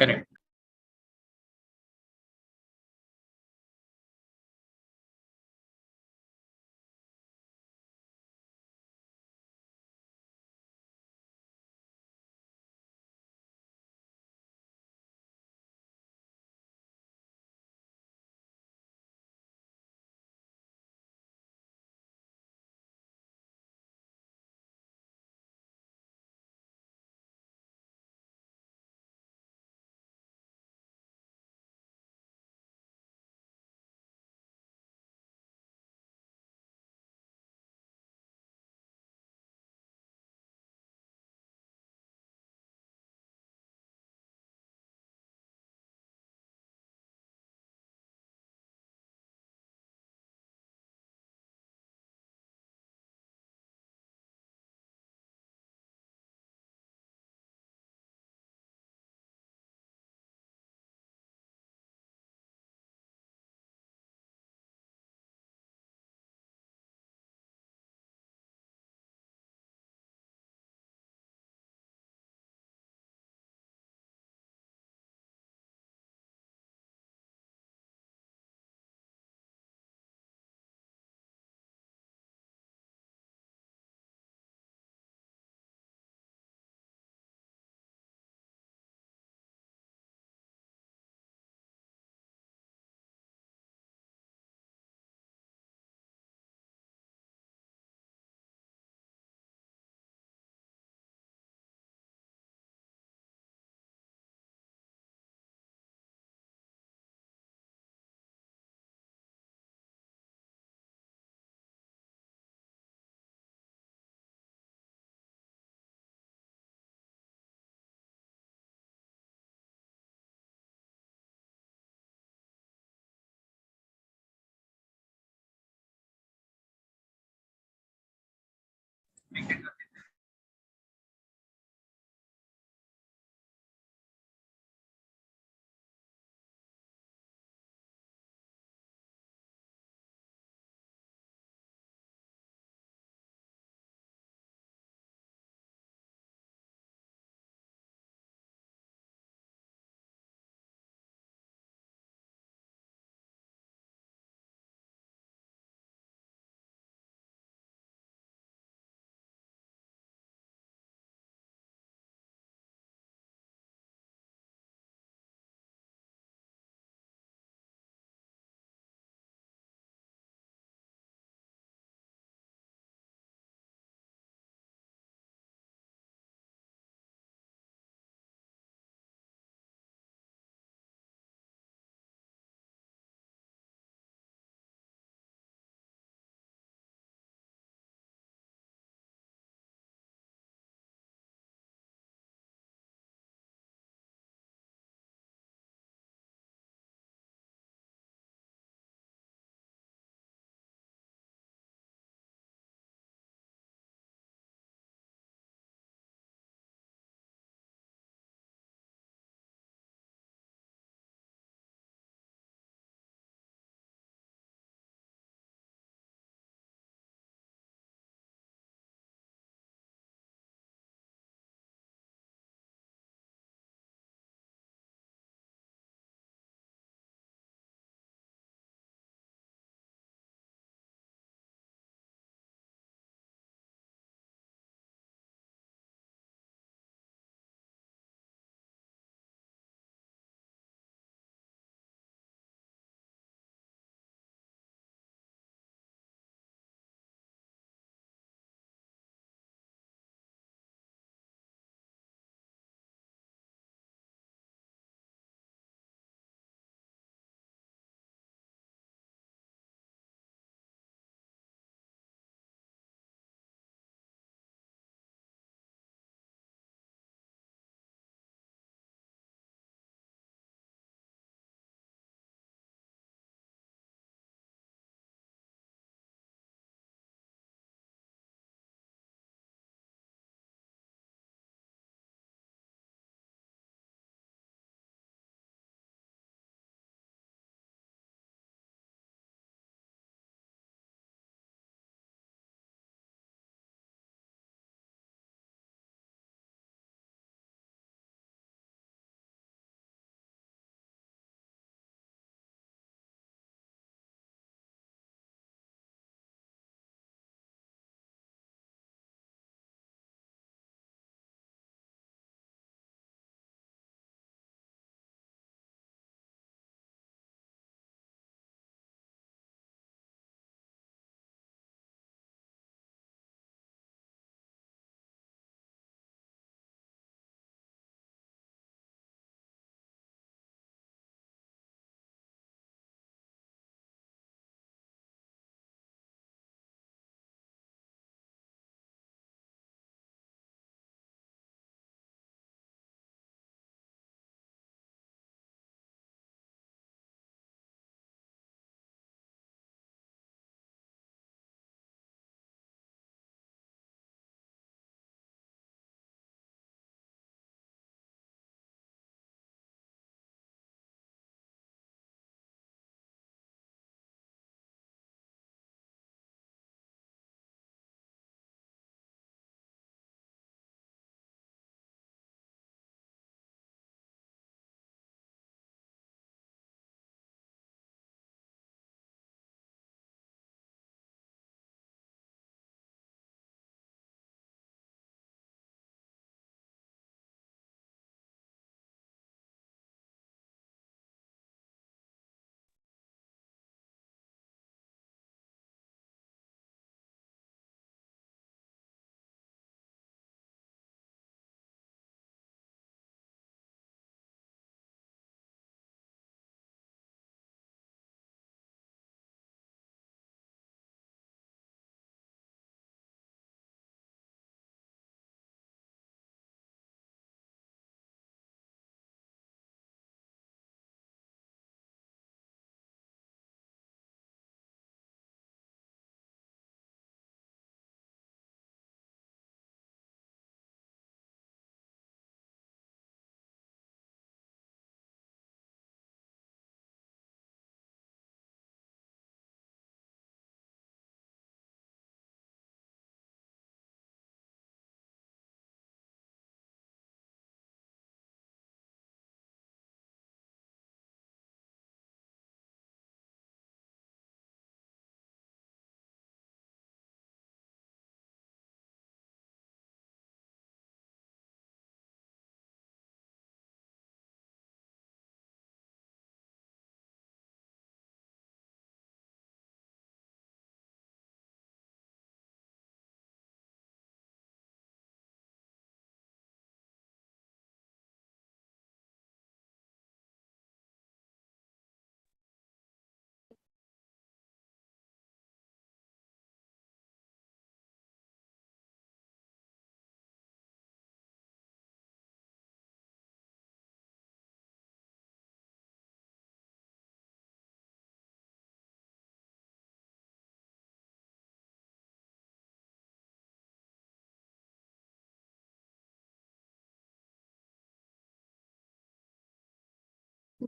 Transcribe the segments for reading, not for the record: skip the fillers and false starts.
Correct.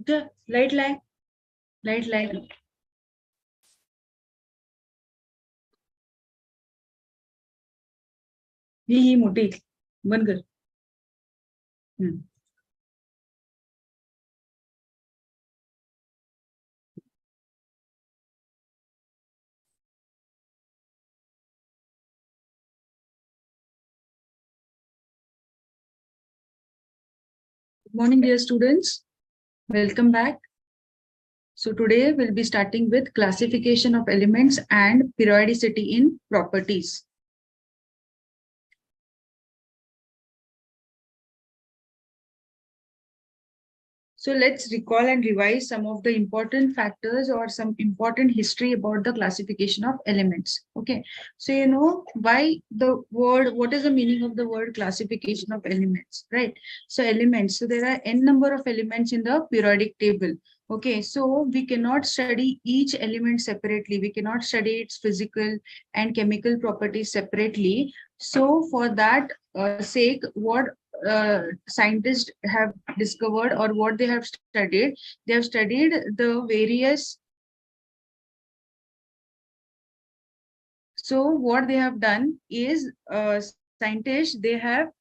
Okay, light light. ही मोठी बंद कर. Good morning, dear students. Welcome back. So today we'll be starting with classification of elements and periodicity in properties. So let's recall and revise some of the important factors or some important history about the classification of elements. Okay, so you know why the word, what is the meaning of the word classification of elements, right? So elements, so there are n number of elements in the periodic table. Okay, so we cannot study each element separately. We cannot study its physical and chemical properties separately. So for that sake, what scientists have discovered or what they have studied the various. So what they have done is scientists, they have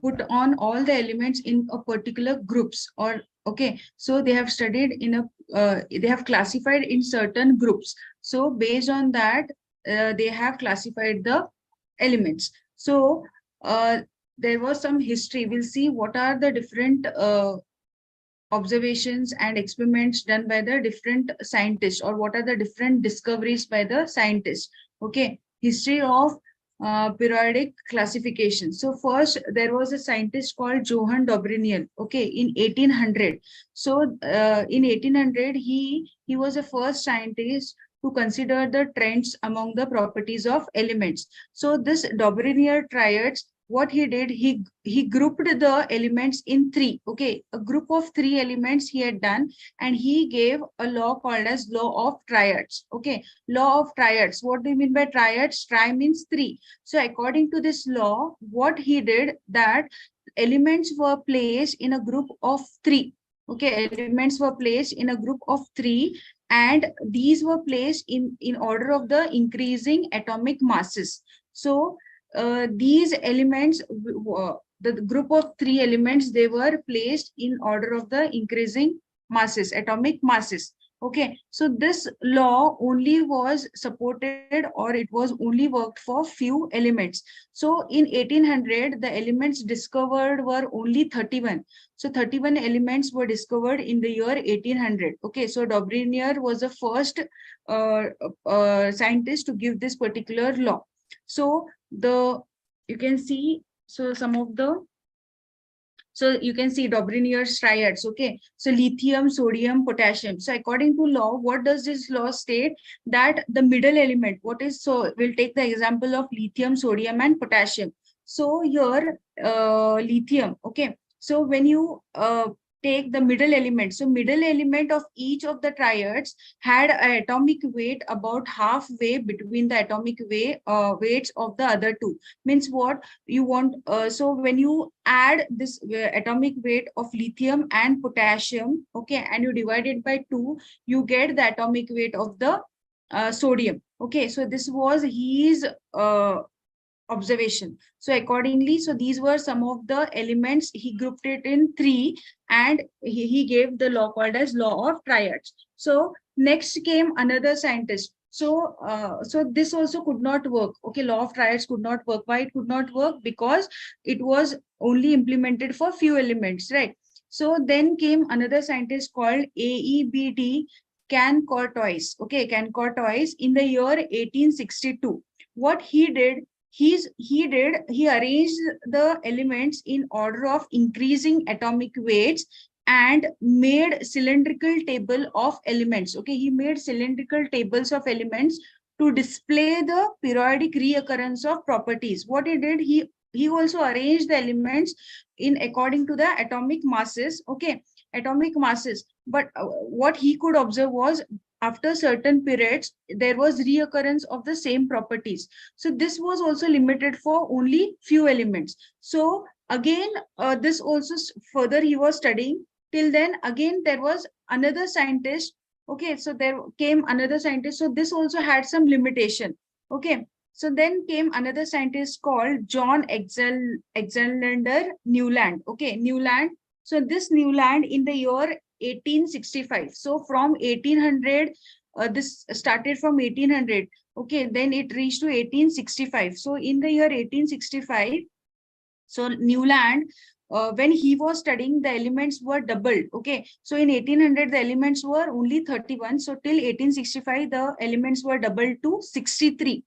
put on all the elements in a particular groups, or okay, so they have studied in a they have classified in certain groups. So based on that they have classified the elements. So there was some history. We'll see what are the different observations and experiments done by the different scientists, or what are the different discoveries by the scientists. Okay, history of periodic classification. So first there was a scientist called Johann Dobrinian, okay, in 1800. So in 1800 he was the first scientist to consider the trends among the properties of elements. So this Dobrinian triads, what he did, he grouped the elements in three. Okay, a group of three elements he had done, and he gave a law called as law of triads. Okay, law of triads. What do you mean by triads? Tri means three. So according to this law, what he did, that elements were placed in a group of three. Okay, elements were placed in a group of three, and these were placed in order of the increasing atomic masses. So these elements, the group of three elements, they were placed in order of the increasing masses, atomic masses. Okay, so this law only was supported, or it was only worked for few elements. So in 1800 the elements discovered were only 31. So 31 elements were discovered in the year 1800. Okay, so Dobrinian was the first scientist to give this particular law. So you can see, so some of the, so you can see Dobrinian's triads. Okay, so lithium, sodium, potassium. So according to law, what does this law state? That the middle element, what is, so we'll take the example of lithium, sodium and potassium. So here lithium, okay, so when you take the middle element, so middle element of each of the triads had an atomic weight about halfway between the atomic weights of the other two. Means what you want, so when you add this atomic weight of lithium and potassium, okay, and you divide it by 2, you get the atomic weight of the sodium. Okay, so this was his observation. So accordingly, so these were some of the elements. He grouped it in 3, and he gave the law called as law of triads. So next came another scientist. So so this also could not work. Okay, law of triads could not work. Why it could not work? Because it was only implemented for few elements, right? So then came another scientist called AEBD Can-Courtois. Okay, Can-Courtois in the year 1862. What he did, he arranged the elements in order of increasing atomic weights and made cylindrical table of elements. Okay, he made cylindrical tables of elements to display the periodic reoccurrence of properties. What he did, he also arranged the elements in according to the atomic masses. Okay, atomic masses. But what he could observe was, after certain periods, there was reoccurrence of the same properties. So this was also limited for only few elements. So again, this also further he was studying till then again there was another scientist. Okay, so there came another scientist, so this also had some limitation. Okay, so then came another scientist called John Alexander Newland. Okay, Newland. So this Newland in the year 1865. So from 1800, this started from 1800. Okay, then it reached to 1865. So in the year 1865, so Newland, when he was studying, the elements were doubled. Okay, so in 1800 the elements were only 31. So till 1865 the elements were doubled to 63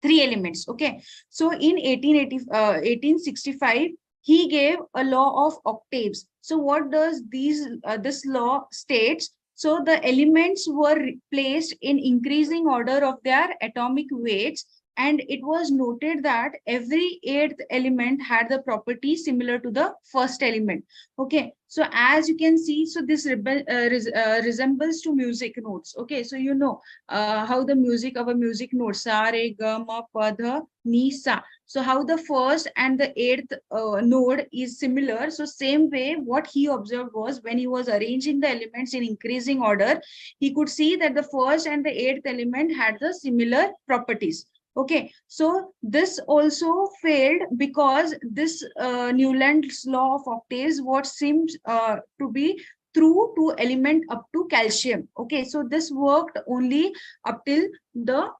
elements. Okay, so in 1865 he gave a law of octaves. So what does this law states? So the elements were placed in increasing order of their atomic weights, and it was noted that every eighth element had the property similar to the first element. Okay, so as you can see, so this resembles to music notes. Okay, so you know how the music of a music note, sa re ga ma pa dha ni sa. So how the first and the eighth node is similar. So same way, what he observed was when he was arranging the elements in increasing order, he could see that the first and the eighth element had the similar properties. Okay, so this also failed because this Newland's law of octaves, what seems to be true to element up to calcium. Okay, so this worked only up till the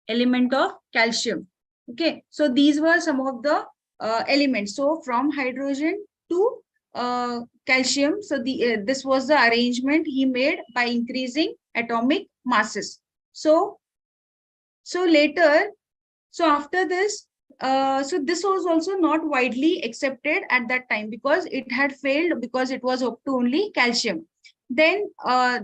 element of calcium. Okay, so these were some of the elements. So from hydrogen to calcium, so this was the arrangement he made by increasing atomic masses. So later, so after this, so this was also not widely accepted at that time because it had failed because it was up to only calcium. Then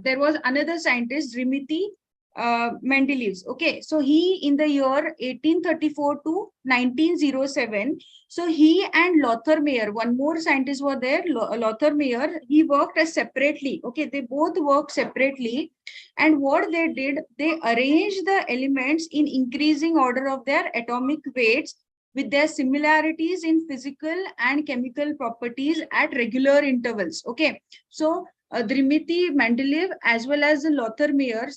there was another scientist, Dmitry Mendeleev. Okay, so he in the year 1834 to 1907, so he and Lothar Meyer, one more scientist were there, Lothar Meyer, he worked as separately. Okay, they both worked separately. And what they did, they arranged the elements in increasing order of their atomic weights with their similarities in physical and chemical properties at regular intervals. Okay, so Dmitry Mendeleev as well as Lothar Meyer,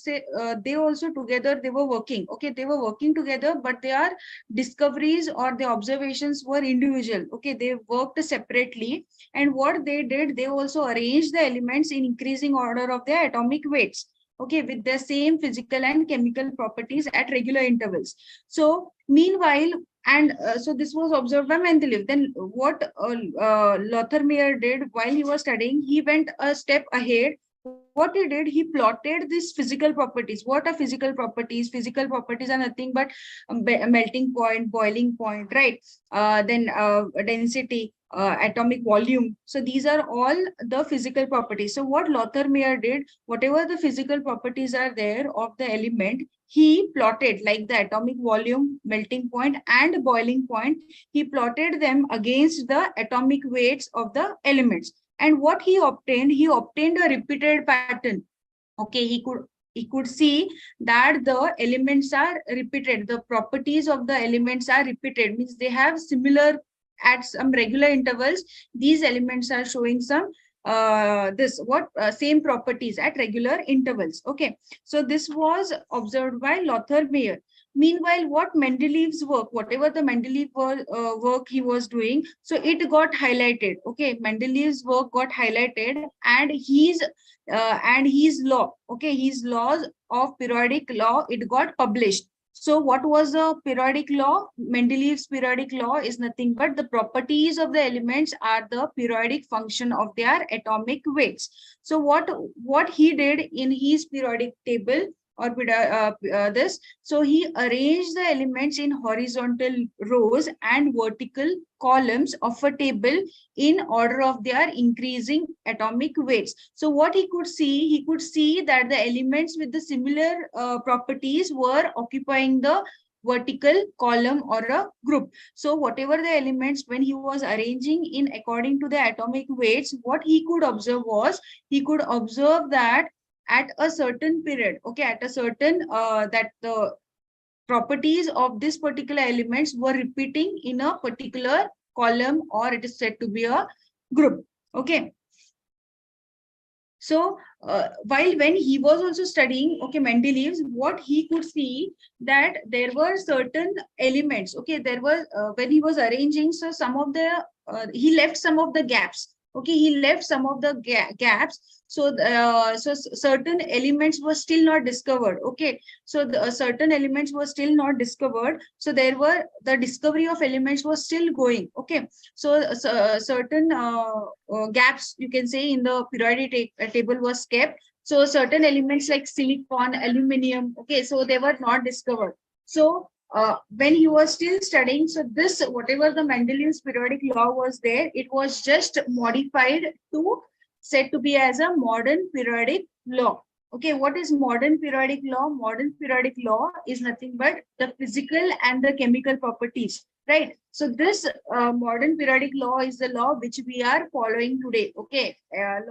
they also together they were working. Okay, they were working together, but their discoveries or the observations were individual. Okay, they worked separately, and what they did, they also arranged the elements in increasing order of their atomic weights. Okay, with the same physical and chemical properties at regular intervals. So meanwhile, and so this was observed by Mendeleev. Then what Lothar Meyer did while he was studying, he went a step ahead. What he did, he plotted these physical properties. What are physical properties? Physical properties are nothing but melting point, boiling point, right? Then density, atomic volume. So these are all the physical properties. So what Lothar Meyer did, whatever the physical properties are there of the element, he plotted like the atomic volume, melting point, and boiling point. He plotted them against the atomic weights of the elements. And what he obtained a repeated pattern. Okay, he could see that the elements are repeated. The properties of the elements are repeated, means they have similar at some regular intervals. These elements are showing some same properties at regular intervals. Okay, so this was observed by Lothar Meyer. Meanwhile, what Mendeleev's work, whatever the Mendeleev work he was doing, so it got highlighted. Okay, Mendeleev's work got highlighted, and his law, okay, his laws of periodic law, it got published. So what was the periodic law? Mendeleev's periodic law is nothing but the properties of the elements are the periodic function of their atomic weights. So what he did in his periodic table or this, so he arranged the elements in horizontal rows and vertical columns of a table in order of their increasing atomic weights. So what he could see that the elements with the similar properties were occupying the vertical column or a group. So whatever the elements, when he was arranging in according to the atomic weights, what he could observe was, he could observe that at a certain period, okay, at a certain that the properties of this particular elements were repeating in a particular column, or it is said to be a group. Okay. So while when he was also studying, okay, Mendeleev's, what he could see that there were certain elements. Okay, there was when he was arranging, so some of the he left some of the gaps. Okay, he left some of the gaps. So certain elements were still not discovered. Okay, so the certain elements were still not discovered. So there were the discovery of elements was still going. Okay, so certain gaps, you can say, in the periodic table was kept. So certain elements like silicon, aluminum, okay, so they were not discovered. So when he was still studying, so this, whatever the Mendeleev's periodic law was there, it was just modified to said to be as a modern periodic law. Okay, what is modern periodic law? Modern periodic law is nothing but the physical and the chemical properties, right? So this modern periodic law is the law which we are following today. Okay,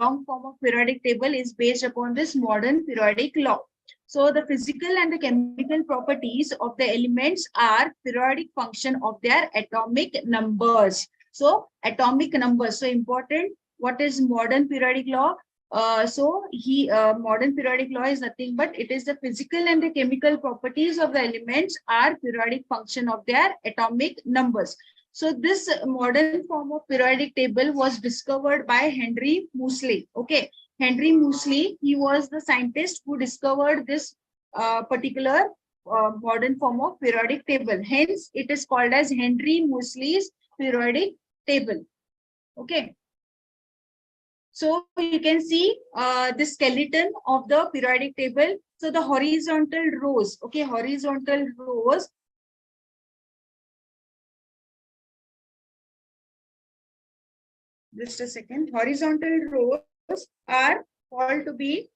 long form of periodic table is based upon this modern periodic law. So the physical and the chemical properties of the elements are periodic function of their atomic numbers. So atomic numbers. So important. What is modern periodic law? Modern periodic law is nothing but it is the physical and the chemical properties of the elements are periodic function of their atomic numbers. So this modern form of periodic table was discovered by Henry Moseley. Okay, Henry Moseley, he was the scientist who discovered this particular modern form of periodic table. Hence, it is called as Henry Moseley's periodic table. Okay. So you can see the skeleton of the periodic table. So the horizontal rows, okay, horizontal rows. Just a second. Horizontal rows are called to be.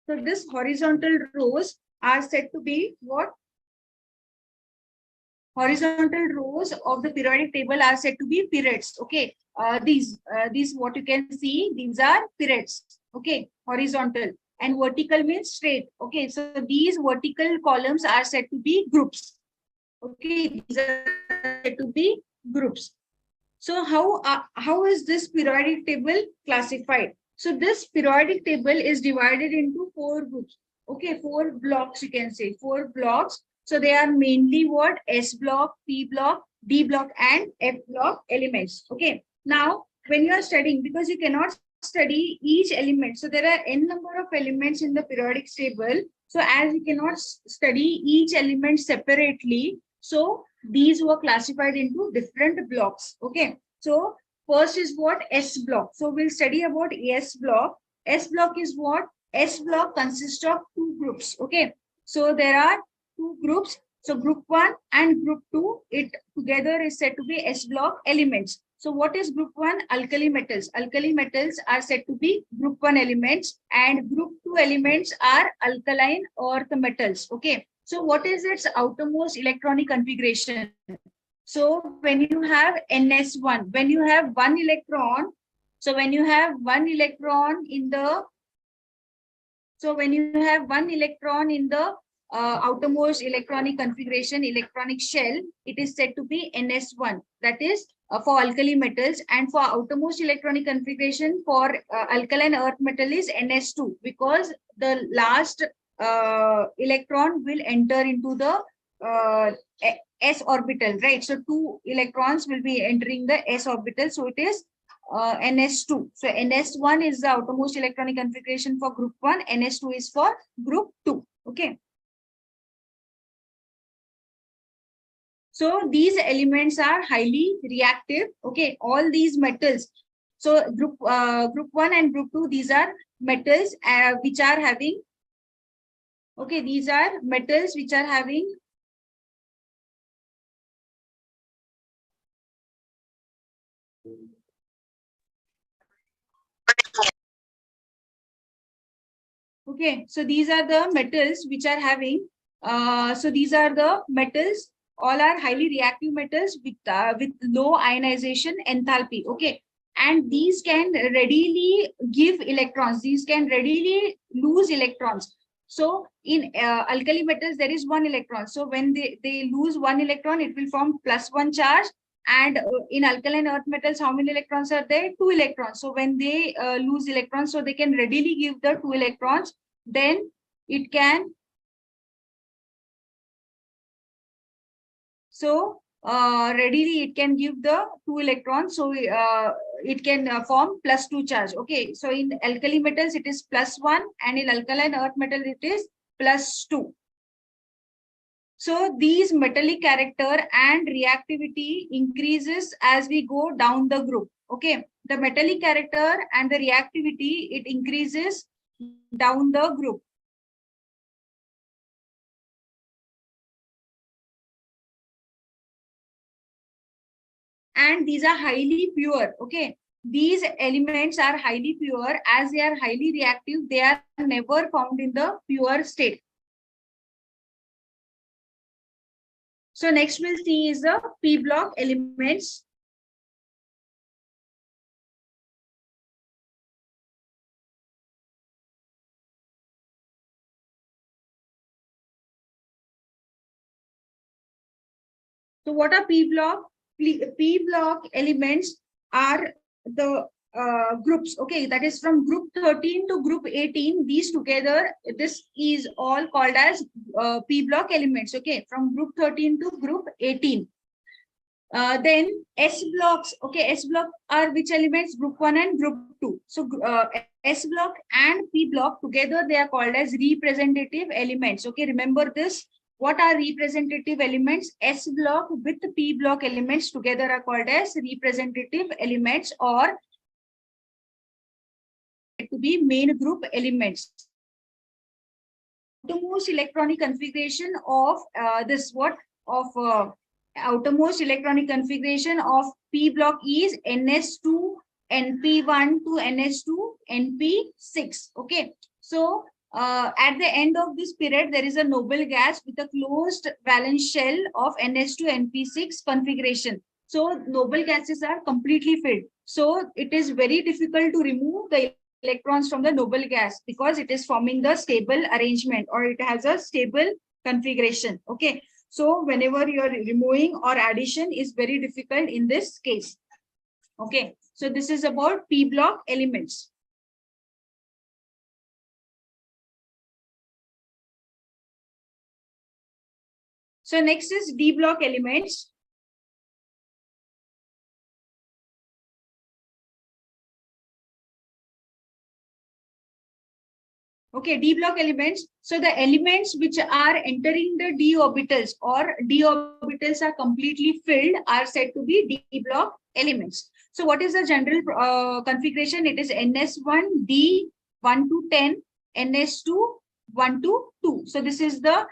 So this horizontal rows are said to be what? Horizontal rows of the periodic table are said to be periods. Okay, these what you can see, these are periods. Okay, horizontal, and vertical means straight. Okay, so these vertical columns are said to be groups. Okay, these are said to be groups. So how is this periodic table classified? So this periodic table is divided into 4 groups. Okay, 4 blocks, you can say 4 blocks. So they are mainly what? S block, P block, D block, and F block elements. Okay. Now, when you are studying, because you cannot study each element, so there are n number of elements in the periodic table. So as you cannot study each element separately, so these were classified into different blocks. Okay. So first is what? S block. So we'll study about S block. S block is what? S block consists of 2 groups. Okay. So there are 2 groups. So group 1 and group 2, it together is said to be S block elements. So what is group 1? Alkali metals. Alkali metals are said to be group 1 elements, and group 2 elements are alkaline earth metals. Okay. So what is its outermost electronic configuration? So when you have NS1, when you have 1 electron, so when you have 1 electron in the, so when you have 1 electron in the outermost electronic configuration, electronic shell, it is said to be NS1. That is for alkali metals, and for outermost electronic configuration for alkaline earth metal is NS2, because the last electron will enter into the S orbital, right? So 2 electrons will be entering the S orbital. So it is NS2. So NS1 is the outermost electronic configuration for group 1. NS2 is for group 2. Okay. So these elements are highly reactive. Okay. All these metals. So group 1 and group 2, these are metals which are having. Okay. These are metals which are having. Okay, so these are the metals which are having, so these are the metals, all are highly reactive metals with low ionization enthalpy. Okay, and these can readily give electrons, these can readily lose electrons. So in alkali metals, there is 1 electron. So when they lose 1 electron, it will form +1 charge. And in alkaline earth metals, how many electrons are there? 2 electrons. So when they lose electrons, so they can readily give the 2 electrons, then it can, so readily it can give the 2 electrons. So it can form +2 charge. Okay, so in alkali metals it is +1, and in alkaline earth metal it is +2. So these metallic character and reactivity increases as we go down the group. Okay, the metallic character and the reactivity, it increases down the group. And these are highly pure. Okay, these elements are highly pure. As they are highly reactive, they are never found in the pure state. So next we'll see is the p block elements. So what are p block? P block elements are the groups. Okay, that is from group 13 to group 18. These together, this is all called as p block elements. Okay, from group 13 to group 18. Then S blocks. Okay, S block are which elements? Group 1 and group 2. So S block and P block together, they are called as representative elements. Okay, remember this. What are representative elements? S block with P block elements together are called as representative elements, or to be main group elements. Outermost electronic configuration of outermost electronic configuration of P block is NS2 NP1 to NS2 NP6. Okay, so at the end of this period, there is a noble gas with a closed valence shell of NS2 NP6 configuration. So noble gases are completely filled. So it is very difficult to remove the electrons from the noble gas because it is forming the stable arrangement, or it has a stable configuration. Okay, so whenever you are removing or addition is very difficult in this case. Okay, so this is about p block elements. So next is d block elements. Okay, d block elements. So the elements which are entering the d orbitals, or d orbitals are completely filled, are said to be d block elements. So what is the general configuration? It is NS1 D 1 to 10, NS2 1 to 2. So this is the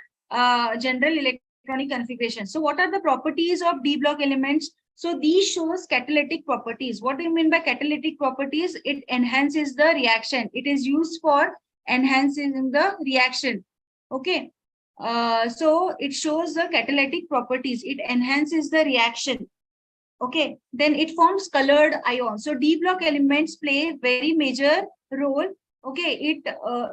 general electronic configuration. So what are the properties of d block elements? So these shows catalytic properties. What do you mean by catalytic properties? It enhances the reaction. It is used for enhancing the reaction. Okay, so it shows the catalytic properties. It enhances the reaction. Okay, then it forms colored ions. So d block elements play very major role. Okay,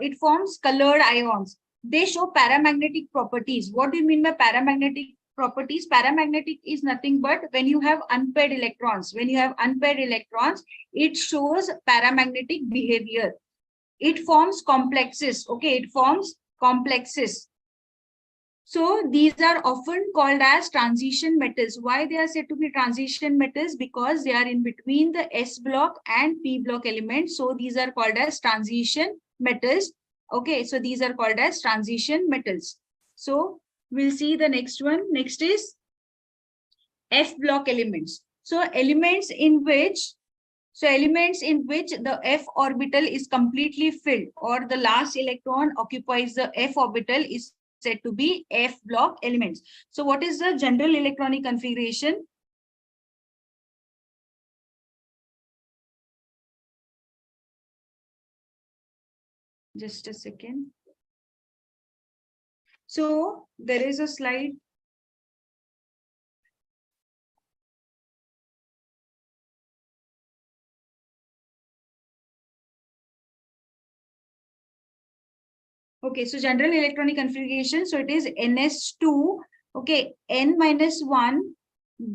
it forms colored ions. They show paramagnetic properties. What do you mean by paramagnetic properties? Paramagnetic is nothing but when you have unpaired electrons. When you have unpaired electrons, it shows paramagnetic behavior. It forms complexes. Okay, it forms complexes. So these are often called as transition metals. Why they are said to be transition metals? Because they are in between the S block and P block elements. So these are called as transition metals. Okay, so these are called as transition metals. So we'll see the next one. Next is F block elements. So elements in which the f orbital is completely filled, or the last electron occupies the f orbital, is said to be F block elements. So what is the general electronic configuration? Just a second. So there is a slide. Okay, so general electronic configuration. So it is NS2, okay, N-1,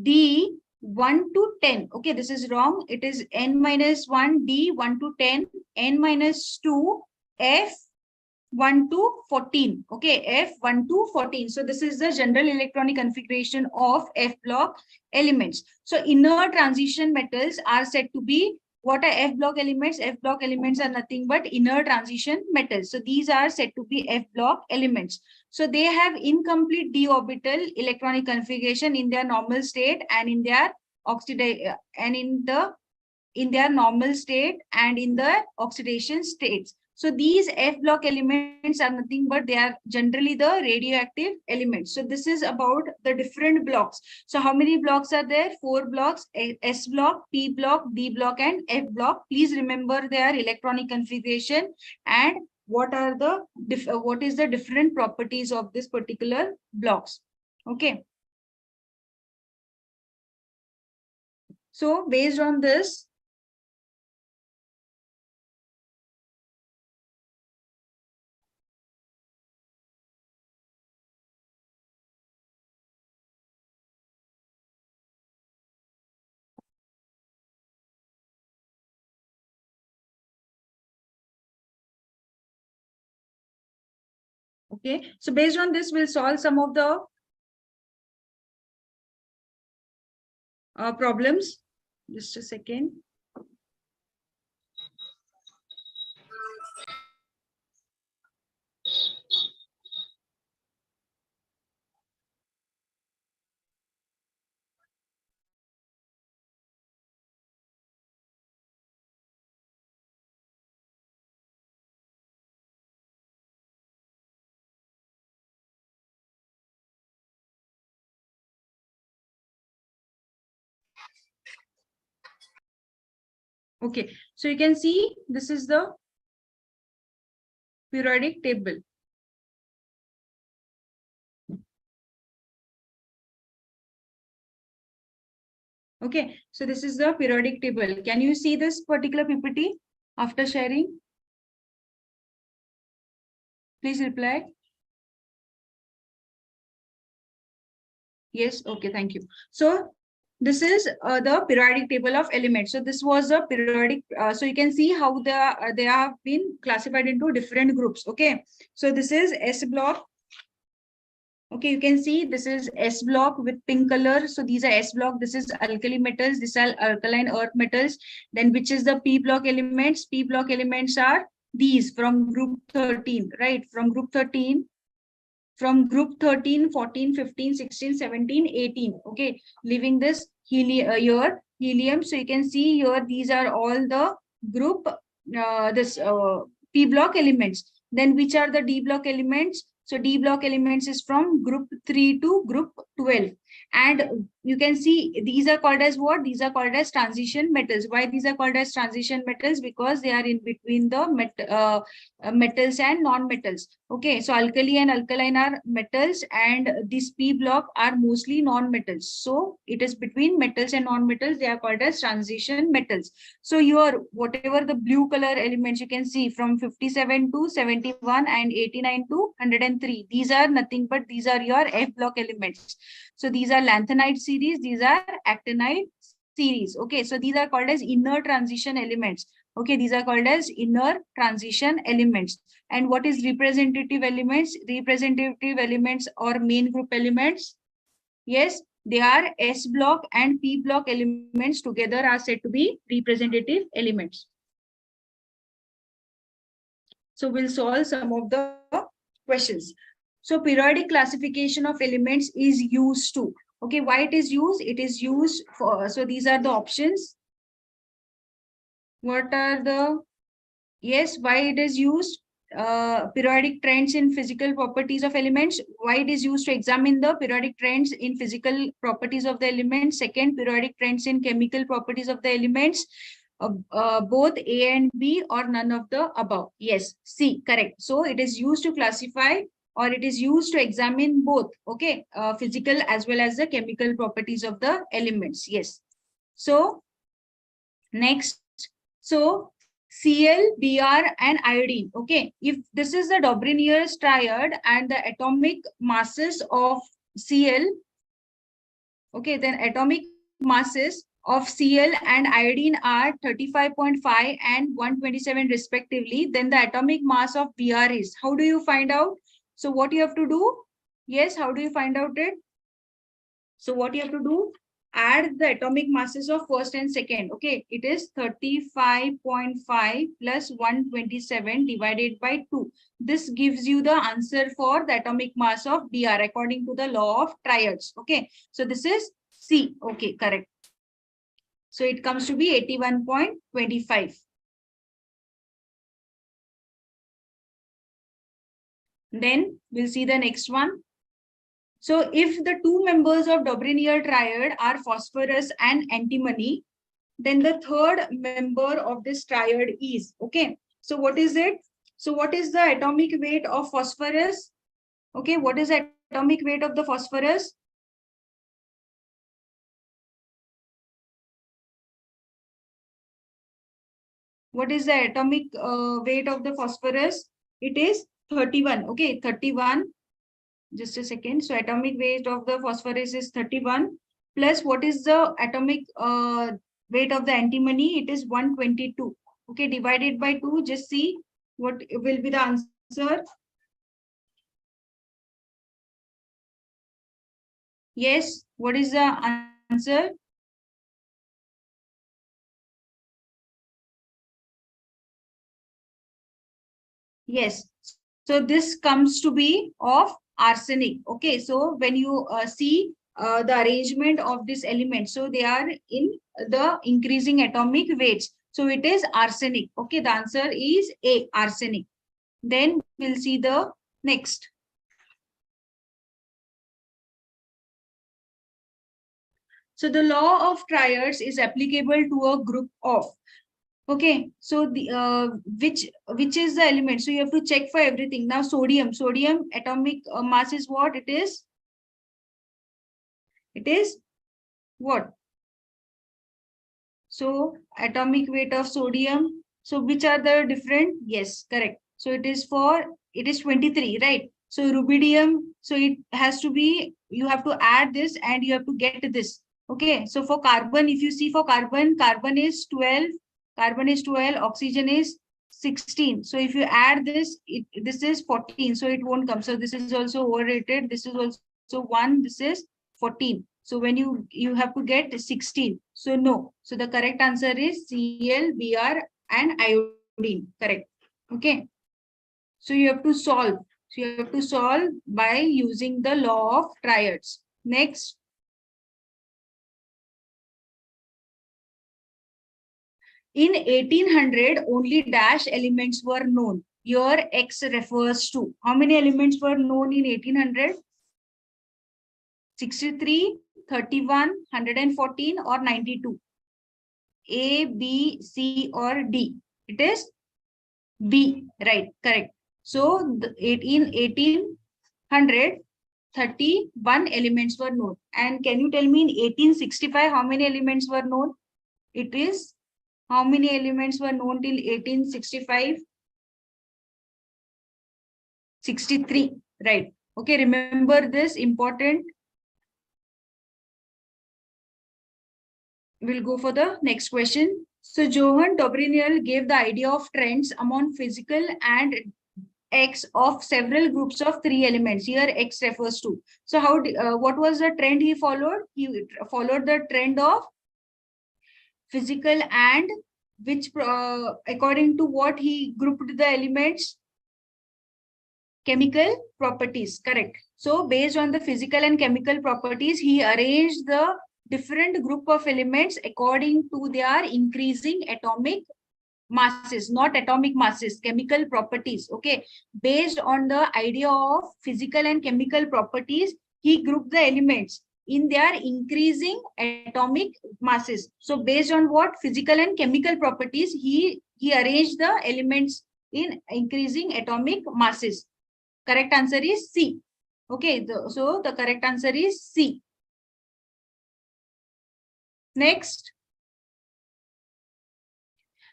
D 1 to 10. Okay, this is wrong. It is n minus 1 d 1 to 10, n minus 2 f 1 to 14. Okay, f 1 to 14. So this is the general electronic configuration of f block elements. So inner transition metals are said to be, what are f block elements? F block elements are nothing but inner transition metals. So these are said to be f block elements. So they have incomplete d orbital electronic configuration in their normal state and in their normal state and in the oxidation states. So these F block elements are nothing but they are generally the radioactive elements. So this is about the different blocks. So how many blocks are there? 4 blocks: S block, P block, D block, and F block. Please remember their electronic configuration and what is the different properties of this particular blocks. Okay. So based on this, okay, so based on this, we'll solve some of the problems. Just a second. Okay, so you can see this is the periodic table. Okay, so this is the periodic table. Can you see this particular PPT after sharing? Please reply. Yes, okay, thank you. So this is the periodic table of elements. So this was a periodic, so you can see how they have been classified into different groups. Okay, so this is S block. Okay, you can see this is S block with pink color. So these are S block. This is alkali metals. These are alkaline earth metals. Then which is the P block elements? P block elements are these from group 13, right? From group 13, 14, 15, 16, 17, 18. Okay, leaving this helium. So you can see here, these are all the group, P block elements. Then which are the D block elements? So D block elements is from group 3 to group 12. And you can see these are called as what? These are called as transition metals. Why these are called as transition metals? Because they are in between the metals and non-metals. Okay, so alkali and alkaline are metals and this P block are mostly non-metals. So it is between metals and non-metals. They are called as transition metals. So your whatever the blue color elements you can see from 57 to 71 and 89 to 103. These are nothing but these are your F block elements. So these are lanthanide series. These are actinide series. Okay, so these are called as inner transition elements. Okay, these are called as inner transition elements. And what is representative elements? Representative elements or main group elements? Yes, they are S block and P block elements together are said to be representative elements. So we'll solve some of the questions. So periodic classification of elements is used to. Okay, why it is used? It is used for, so these are the options. What are the, yes, why it is used? Periodic trends in physical properties of elements. Why it is used? To examine the periodic trends in physical properties of the elements. Second, periodic trends in chemical properties of the elements. Both A and B or none of the above. Yes, C, correct. So it is used to classify or it is used to examine both, okay, physical as well as the chemical properties of the elements. Yes. So next, so Cl, Br, and iodine. Okay, if this is the Dobrynier's triad and the atomic masses of Cl, okay, then atomic masses of Cl and iodine are 35.5 and 127 respectively, then the atomic mass of Br is. How do you find out? So what you have to do? Yes, how do you find out it? So what you have to do? Add the atomic masses of first and second. Okay, it is 35.5 plus 127 divided by 2. This gives you the answer for the atomic mass of Br according to the law of triads. Okay, so this is C. Okay, correct. So it comes to be 81.25. Then we'll see the next one. So if the two members of Dobrinier triad are phosphorus and antimony, then the third member of this triad is, okay. So what is it? So what is the atomic weight of phosphorus? Okay, what is the atomic weight of the phosphorus? What is the atomic weight of the phosphorus? It is 31. Okay, 31. Just a second. So atomic weight of the phosphorus is 31. Plus what is the atomic weight of the antimony? It is 122. Okay, divided by 2. Just see what will be the answer. Yes, what is the answer? Yes. So this comes to be of arsenic. Okay. So when you see the arrangement of this element, so they are in the increasing atomic weights. So it is arsenic. Okay. The answer is A, arsenic. Then we'll see the next. So the law of triads is applicable to a group of. Okay, so the which is the element? So you have to check for everything. Now sodium atomic mass is what? It is what? So atomic weight of sodium. So which are the different? Yes, correct. So it is 23, right? So rubidium, so it has to be, you have to add this and you have to get this. Okay, so for carbon, if you see for carbon, carbon is 12, oxygen is 16. So if you add this, this is 14. So it won't come. So this is also overrated. This is also 1. This is 14. So when you have to get 16. So no. So the correct answer is Cl, Br and iodine. Correct. Okay. So you have to solve. So you have to solve by using the law of triads. Next. In 1800, only dash elements were known. Here X refers to. How many elements were known in 1800? 63, 31, 114 or 92? A, B, C or D? It is B, right, correct. So in 1800, 31 elements were known. And can you tell me in 1865 how many elements were known? It is, how many elements were known till 1865? 63, right. Okay, remember this, important. We'll go for the next question. So Johann Dobrinier gave the idea of trends among physical and X of several groups of 3 elements. Here X refers to. So how what was the trend he followed? He followed the trend of physical and which according to what he grouped the elements? Chemical properties, correct. So based on the physical and chemical properties, he arranged the different group of elements according to their increasing atomic masses, not atomic masses, chemical properties. Okay, based on the idea of physical and chemical properties, he grouped the elements in their increasing atomic masses. So based on what? Physical and chemical properties, he arranged the elements in increasing atomic masses. Correct answer is C. Okay, so the correct answer is C. Next.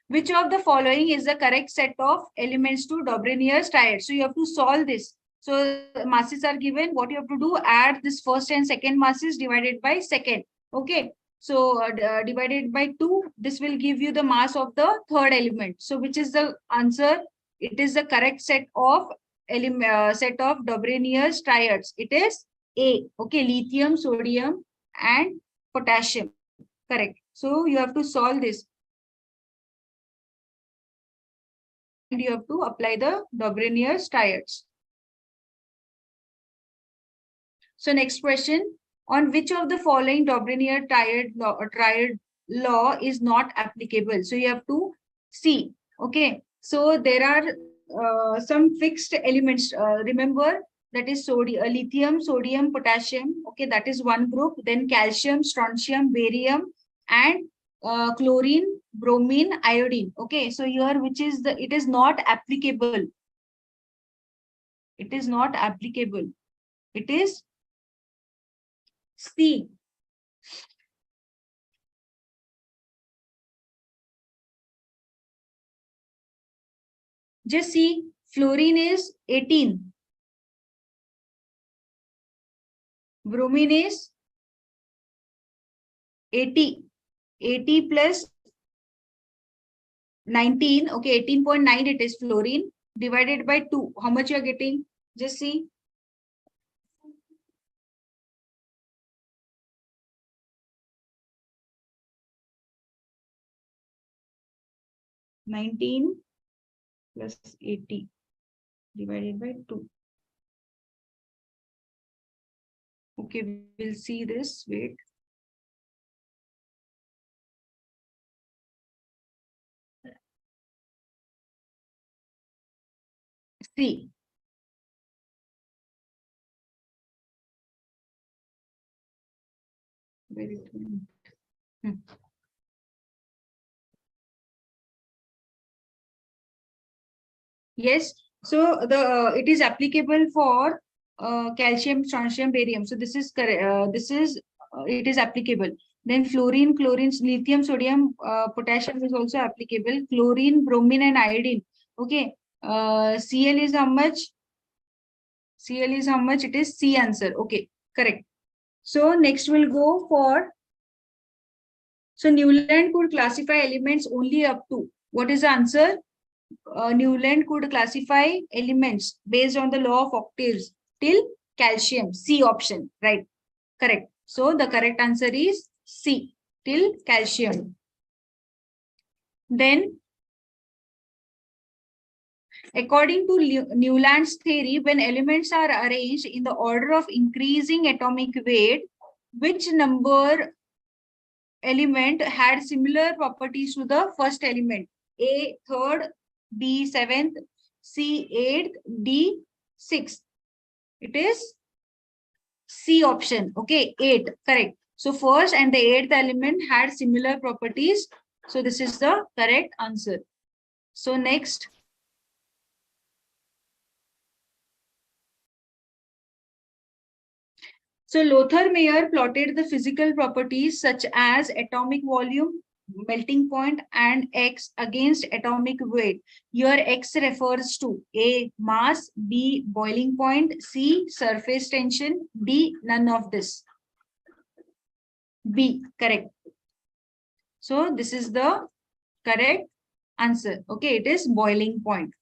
Which of the following is the correct set of elements to Dobrinier's triad? So you have to solve this. So masses are given. What you have to do? Add this first and second masses divided by second. Okay. So divided by 2, this will give you the mass of the third element. So which is the answer? It is the correct set of Dobrunier's triads. It is A. Okay, lithium, sodium, and potassium. Correct. So you have to solve this. And you have to apply the Dobrunier's triads. So next question. On which of the following Dobrunier triad law is not applicable? So you have to see. Okay. So there are some fixed elements. Remember, that is lithium, sodium, potassium. Okay, that is one group. Then calcium, strontium, barium, and chlorine, bromine, iodine. Okay, so here which is it is not applicable. It is not applicable. It is C. Just see, fluorine is 18. Bromine is 80. 80 plus 19. Okay, 18.9 it is fluorine. Divided by 2. How much you are getting? Just see. 19 plus 80 divided by 2. Okay, we'll see this. Wait. See. Yes. So it is applicable for calcium, strontium, barium. So this is correct. It is applicable. Then fluorine, chlorine, lithium, sodium, potassium is also applicable. Chlorine, bromine, and iodine. Okay. Cl is how much? Cl is how much? It is C answer. Okay, correct. So next we'll go for. So Newland could classify elements only up to. What is the answer? Newland could classify elements based on the law of octaves till calcium. C option, right? Correct. So the correct answer is C, till calcium. Then, according to Newland's theory, when elements are arranged in the order of increasing atomic weight, which number element had similar properties to the first element? A, third, B, seventh, C, eighth, D, sixth. It is C option. Okay, 8. Correct. So first and the 8th element had similar properties. So this is the correct answer. So next. So Lothar Meyer plotted the physical properties such as atomic volume, melting point, and X against atomic weight. Here X refers to A, mass, B, boiling point, C, surface tension, D, none of this. B, correct. So this is the correct answer. Okay, it is boiling point.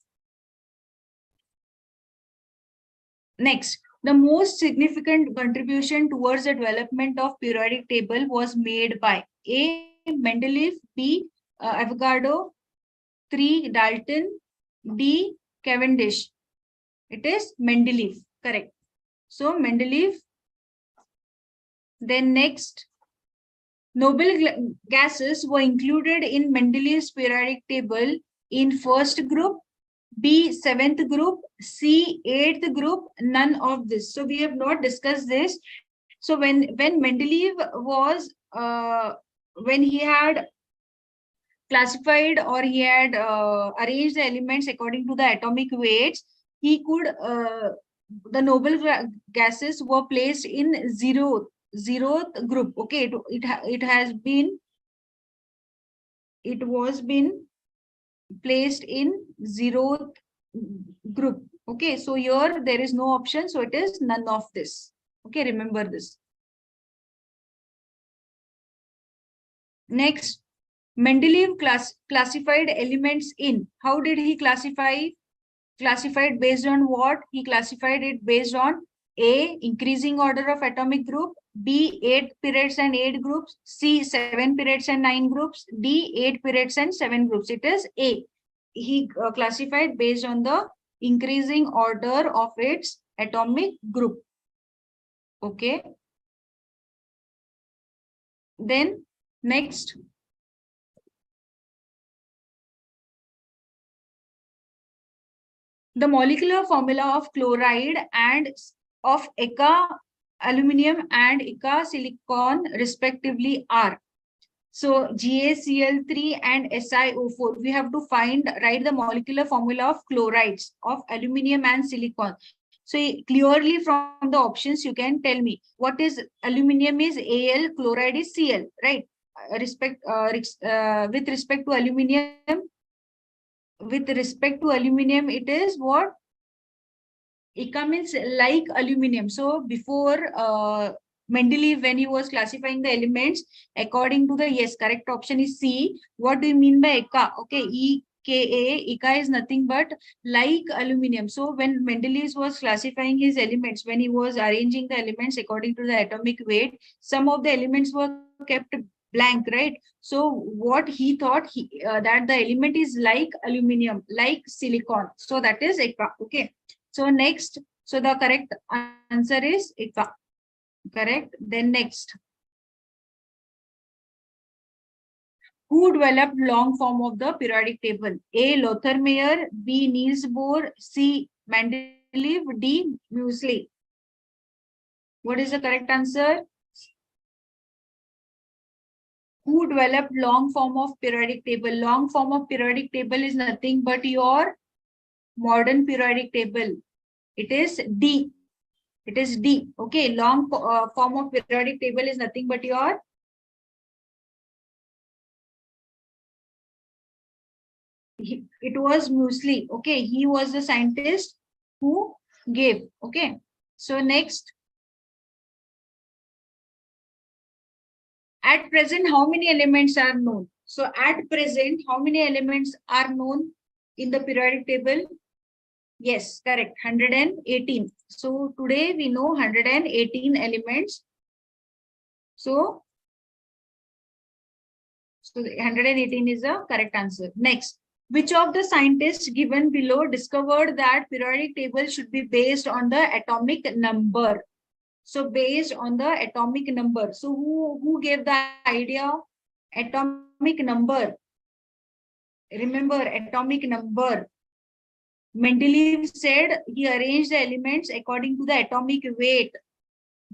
Next, the most significant contribution towards the development of periodic table was made by A, Mendeleev, B, Avogadro, 3, Dalton, D, Cavendish. It is Mendeleev, correct. So Mendeleev. Then next, noble gases were included in Mendeleev's periodic table in first group, B, 7th group, C, 8th group, none of this. So we have not discussed this. So when Mendeleev was, when he had classified or he had arranged the elements according to the atomic weights, he could, the noble gases were placed in zeroth group. Okay, it was been placed in zeroth group. Okay, so here there is no option, so it is none of this. Okay, remember this. Next, Mendeleev classified elements in. How did he classify? Classified based on what? He classified it based on A, increasing order of atomic group, B, 8 periods and 8 groups, C, 7 periods and 9 groups, D, 8 periods and 7 groups. It is A. He classified based on the increasing order of its atomic group. Okay. Then next, the molecular formula of chloride and of eka aluminum and eka silicon respectively are. So GaCl3 and SiO4. We have to write the molecular formula of chlorides of aluminum and silicon. So clearly from the options, you can tell me what is aluminum is Al, chloride is Cl, right? With respect to aluminum, it is what? Eka means like aluminum. So before Mendeleev, when he was classifying the elements, according to the, yes, correct option is C. What do you mean by Eka? Okay, Eka is nothing but like aluminum. So when Mendeleev was classifying his elements, when he was arranging the elements according to the atomic weight, some of the elements were kept blank, right? So what he thought, that the element is like aluminum, like silicon. So that is Eka. Okay. So next, so the correct answer is Ika. Correct. Then next, who developed long form of the periodic table? A. Lothar Meyer, B. Niels Bohr, C. Mendeleev, D. Muesli. What is the correct answer? Who developed long form of periodic table? Long form of periodic table is nothing but your modern periodic table. It is D. It is D. Okay, long form of periodic table is nothing but your it was Muesli. Okay, he was the scientist who gave. Okay, so next, at present, how many elements are known? So at present, how many elements are known in the periodic table? Yes, correct, 118. So today we know 118 elements. So 118 is the correct answer. Next, which of the scientists given below discovered that periodic table should be based on the atomic number? So based on the atomic number. So who gave the idea? Atomic number. Remember, atomic number. Mendeleev said he arranged the elements according to the atomic weight.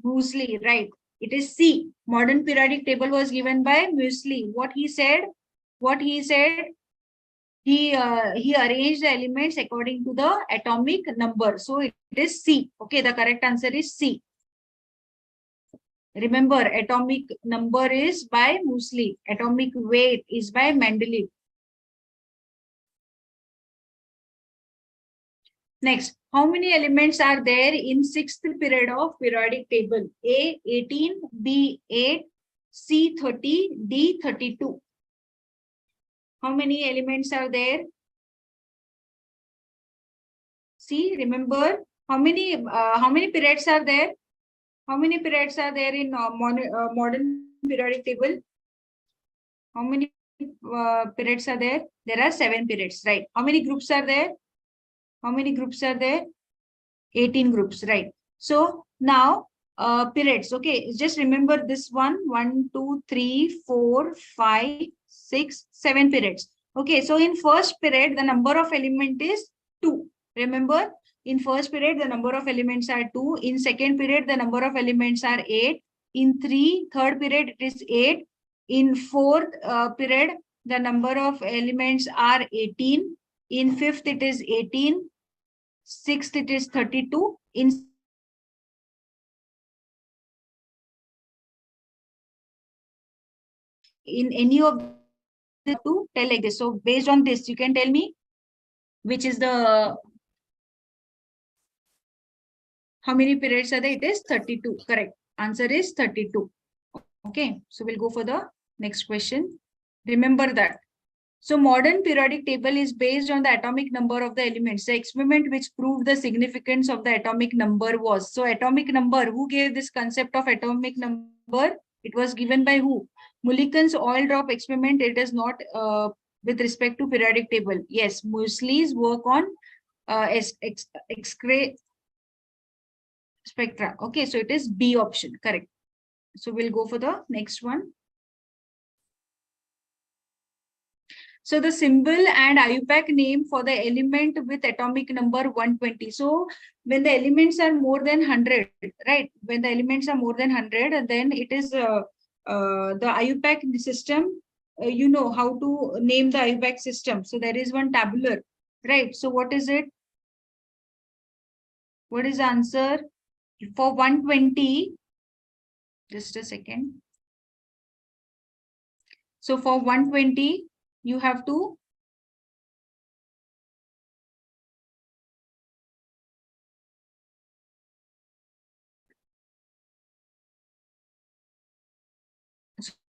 Muesli, right? It is C. Modern periodic table was given by Muesli. What he said? What he said? He arranged the elements according to the atomic number. So it is C. Okay, the correct answer is C. Remember, atomic number is by Muesli. Atomic weight is by Mendeleev. Next, how many elements are there in sixth period of periodic table? A 18, B 8, C 30, D 32. How many elements are there? See, remember how many periods are there? How many periods are there in modern periodic table? How many periods are there? There are 7 periods, right? How many groups are there? How many groups are there? 18 groups, right? So now periods, okay, just remember this one, 1, 2, 3, 4, 5, 6, 7 periods. Okay, so in first period, the number of element is 2. Remember, in first period, the number of elements are 2. In second period, the number of elements are 8. In third period, it is 8. In fourth period, the number of elements are 18. In fifth, it is 18. Sixth, it is 32. In any of the two, tell like this. So based on this, you can tell me which is the how many periods are there? It is 32. Correct. Answer is 32. Okay. So we'll go for the Next question. Remember that. So modern periodic table is based on the atomic number of the elements. The experiment which proved the significance of the atomic number was. So atomic number, who gave this concept of atomic number? It was given by who? Mulliken's oil drop experiment. It is not with respect to periodic table. Yes, Moseley's work on X-ray spectra. Okay, so it is B option, correct. So we'll go for the next one. So the symbol and IUPAC name for the element with atomic number 120. So when the elements are more than 100, right? When the elements are more than 100, then it is the IUPAC system. You know how to name the IUPAC system. So there is one tabular, right? So what is it? What is the answer? For 120, just a second. So for 120, you have to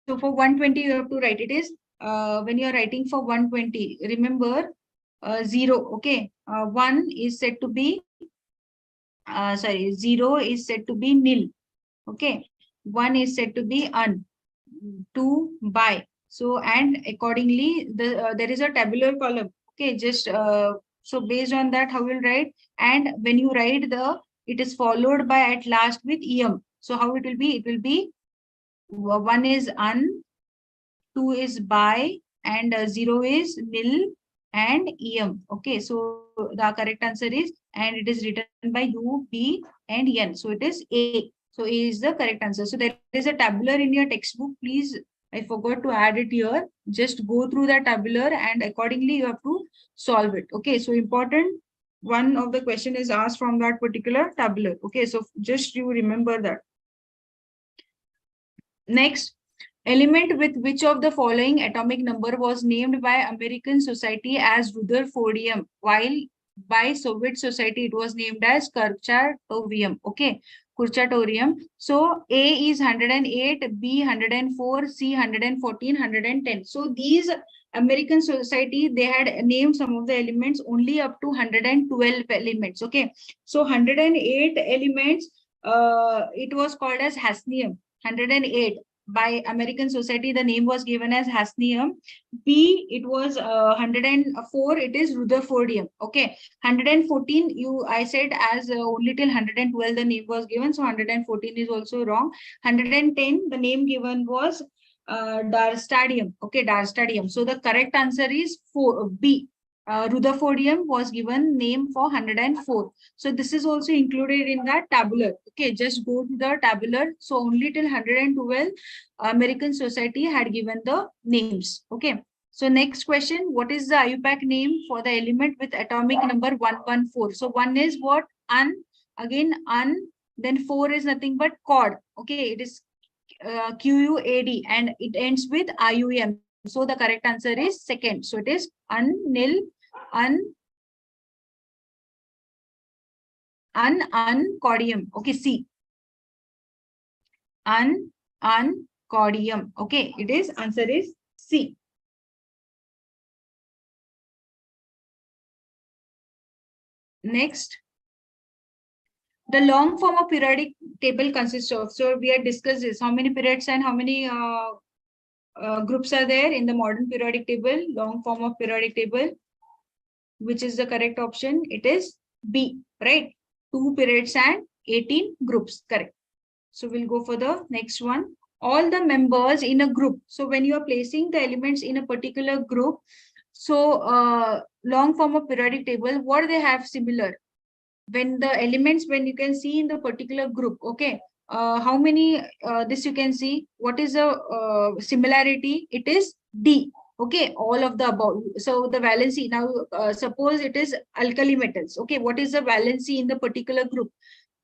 so for 120 you have to write it is when you are writing for 120, remember 0, okay, 1 is said to be 0 is said to be nil, okay, 1 is said to be un, 2 by. So and accordingly there is a tabular column, okay, just so based on that how we'll write, and when you write it is followed by at last with em. So how it will be? It will be 1 is un, 2 is by, and 0 is nil and em. Okay, so the correct answer is, and it is written by U, B, and N. So it is A. So A is the correct answer. So there is a tabular in your textbook. Please, I forgot to add it here. Just go through the tabular and accordingly you have to solve it. Okay, so important. One of the question is asked from that particular tabular. Okay, so just you remember that. Next, element with which of the following atomic number was named by American Society as Rutherfordium, while by Soviet Society it was named as Kurchatorium. Okay, Kurchatorium. So A is 108, B 104, C 114, 110. So these American Society, they had named some of the elements only up to 112 elements. Okay, so 108 elements, it was called as hafnium. 108 by American Society, the name was given as hafnium. B, it was 104, it is Rutherfordium. Okay, 114, I said as only till 112 the name was given, so 114 is also wrong. 110, the name given was Darstadium. Okay, Darstadium. So the correct answer is B. Rutherfordium was given name for 104. So this is also included in that tabular. Okay, just go to the tabular. So only till 112 American Society had given the names. Okay. So next question, what is the IUPAC name for the element with atomic number 114? So 1 is what? Un. Again un. Then 4 is nothing but quad. Okay, it is QUAD and it ends with IUM. So the correct answer is second. So it is un, nil, uncodium. Okay, C. Uncodium. Okay, it is answer is C. Next, the long form of periodic table consists of. So we had discussed this. How many periods and how many groups are there in the modern periodic table? Long form of periodic table. Which is the correct option? It is B, right? 2 periods and 18 groups, correct. So we'll go for the next one. All the members in a group. So when you are placing the elements in a particular group, so long form of periodic table, what they have similar? When the elements, when you can see in the particular group, okay, how many, this you can see, what is the similarity? It is D. Okay, all of the above. So the valency, now suppose it is alkali metals. Okay, what is the valency in the particular group?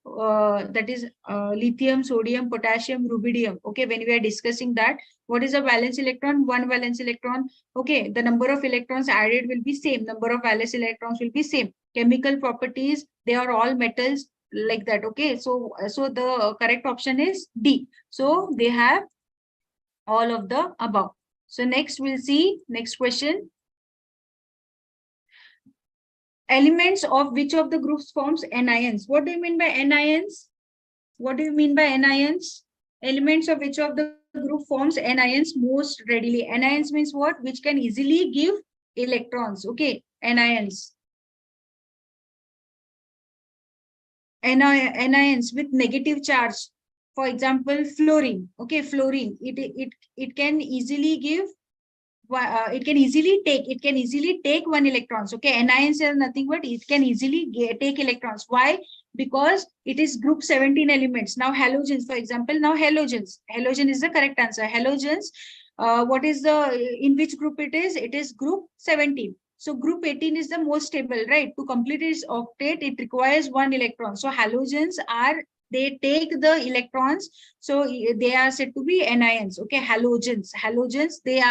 That is lithium, sodium, potassium, rubidium. Okay, when we are discussing that, what is a valence electron? 1 valence electron. Okay, the number of electrons added will be same. Number of valence electrons will be same. Chemical properties, they are all metals like that. Okay, so the correct option is D. So they have All of the above. So next we'll see next question. Elements of which of the groups forms anions? What do you mean by anions? What do you mean by anions? Elements of which of the group forms anions most readily? Anions means what? Which can easily give electrons. Okay, anions. Anions with negative charge. For example, fluorine. Okay, fluorine. It can easily give. It can easily take one electrons. Okay, anions are nothing but it can easily take electrons. Why? Because it is group 17 elements. Now halogens, for example, now halogen is the correct answer. Halogens, what is the, in which group it is? It is group 17. So group 18 is the most stable, right? To complete its octet, it requires one electron. So halogens are, they take the electrons, so they are said to be anions. Okay, halogens, they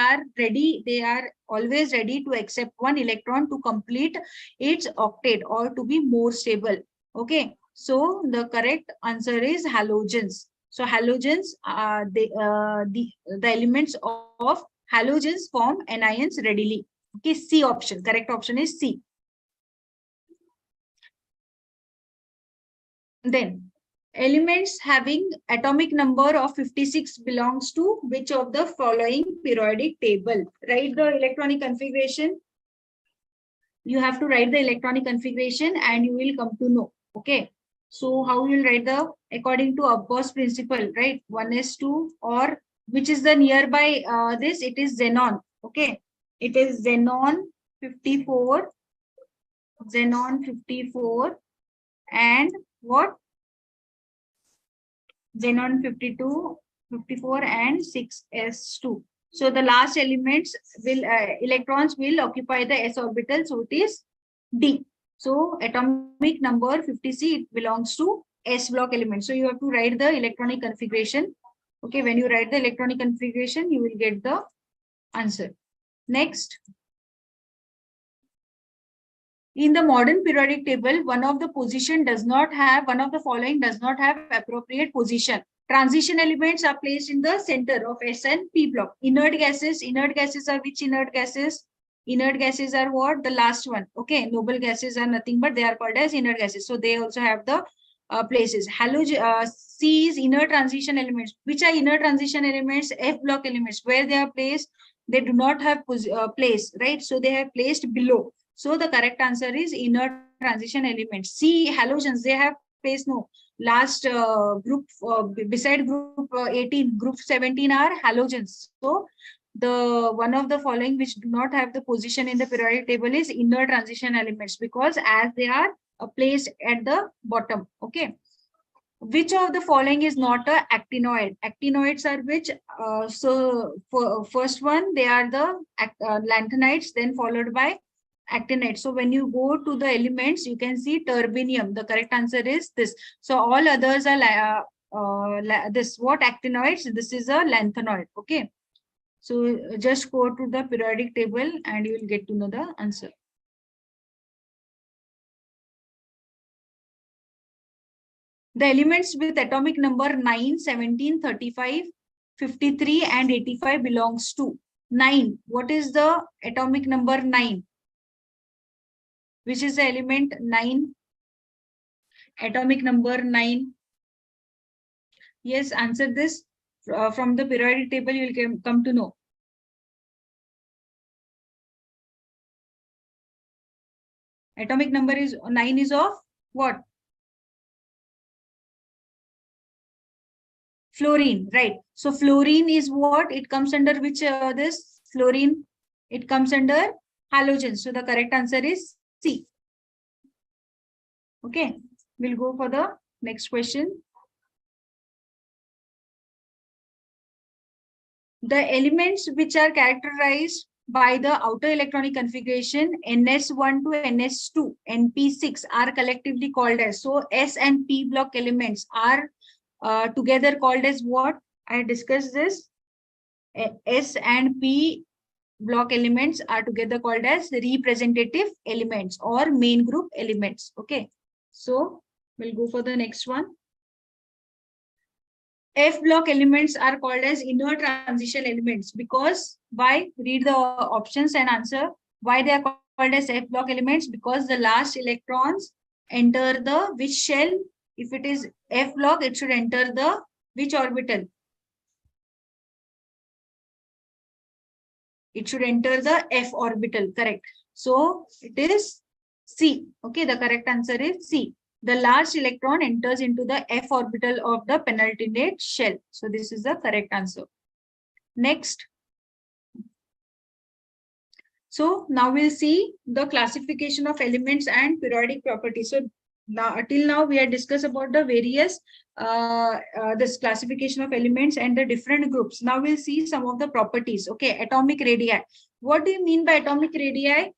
are always ready to accept one electron to complete its octet or to be more stable. Okay, so the correct answer is halogens. So halogens are the elements of halogens form anions readily. Okay, C option, correct option is C. Then elements having atomic number of 56 belongs to which of the following periodic table? Write the electronic configuration. You have to write the electronic configuration and you will come to know. Okay, so how you will write the, according to Abbas principle, right? 1s2, or which is the nearby this, it is xenon. Okay, it is xenon 54, and what? Xenon 52, 54 and 6s2. So the last elements will, electrons will occupy the s orbital, so it is D. So atomic number 50C, it belongs to s block element. So you have to write the electronic configuration. Okay, when you write the electronic configuration, you will get the answer. Next, in the modern periodic table, one of the following does not have appropriate position. Transition elements are placed in the center of S and P block. Inert gases are which inert gases? Inert gases are what? The last one. Okay, noble gases are nothing but they are called as inert gases. So they also have the places. C is inert transition elements. Which are inert transition elements? F block elements. Where they are placed? They do not have place, right? So they have placed below. So the correct answer is inert transition elements. C, halogens, they have placed no. Last group, beside group 18, group 17 are halogens. So the one of the following which do not have the position in the periodic table is inert transition elements, because as they are placed at the bottom. Okay. Which of the following is not a actinoid? Actinoids are which? So for first one, they are the lanthanides, then followed by actinide. So when you go to the elements, you can see terbium. The correct answer is this. So all others are this what actinoids? This is a lanthanoid. Okay. So just go to the periodic table and you will get to know the answer. The elements with atomic number 9, 17, 35, 53 and 85 belongs to 9. What is the atomic number 9? Which is the element 9? Atomic number 9. Yes, answer this. From the periodic table, you will come to know. Atomic number is 9 is of what? Fluorine, right? So fluorine is what? It comes under which this fluorine? It comes under halogen. So the correct answer is C. Okay, we'll go for the next question. The elements which are characterized by the outer electronic configuration NS1 to NS2, NP6 are collectively called as. So S and P block elements are together called as what? I discussed this. S and P block elements are together called as representative elements or main group elements. Okay, so we'll go for the next one. F block elements are called as inner transition elements because why? Read the options and answer why they are called as F block elements, because the last electrons enter the which shell. If it is F block, it should enter the which orbital? It should enter the F orbital, correct. So it is C. Okay, the correct answer is C. The last electron enters into the F orbital of the penultimate shell. So this is the correct answer. Next. So now we'll see the classification of elements and periodic properties. So now, till now we had discussed about the various this classification of elements and the different groups. Now we'll see some of the properties. Okay, atomic radii. What do you mean by atomic radii?